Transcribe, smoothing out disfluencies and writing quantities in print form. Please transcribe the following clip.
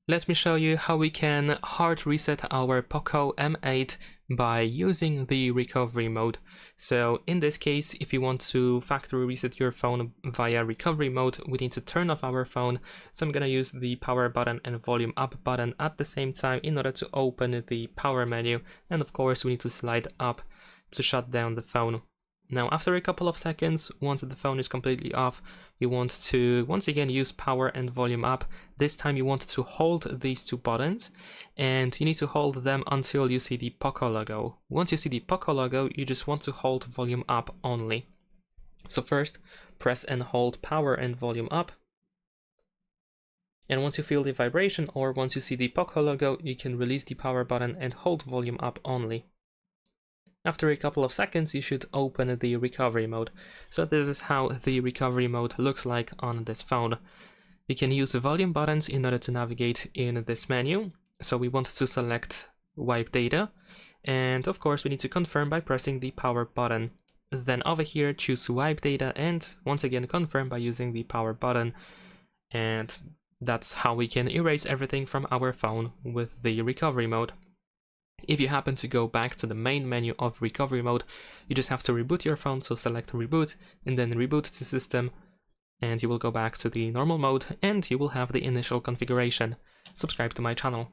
Let me show you how we can hard reset our POCO M8 by using the recovery mode. So in this case, if you want to factory reset your phone via recovery mode, we need to turn off our phone. So I'm going to use the power button and volume up button at the same time in order to open the power menu. And of course, we need to slide up to shut down the phone. Now, after a couple of seconds, once the phone is completely off, you want to once again use power and volume up. This time you want to hold these two buttons, and you need to hold them until you see the POCO logo. Once you see the POCO logo, you just want to hold volume up only. So first, press and hold power and volume up. And once you feel the vibration, or once you see the POCO logo, you can release the power button and hold volume up only. After a couple of seconds, you should open the recovery mode. So this is how the recovery mode looks like on this phone. You can use the volume buttons in order to navigate in this menu. So we want to select wipe data. And of course, we need to confirm by pressing the power button. Then over here, choose wipe data and once again confirm by using the power button. And that's how we can erase everything from our phone with the recovery mode. If you happen to go back to the main menu of recovery mode, you just have to reboot your phone, so select reboot and then reboot the system, and you will go back to the normal mode and you will have the initial configuration. Subscribe to my channel.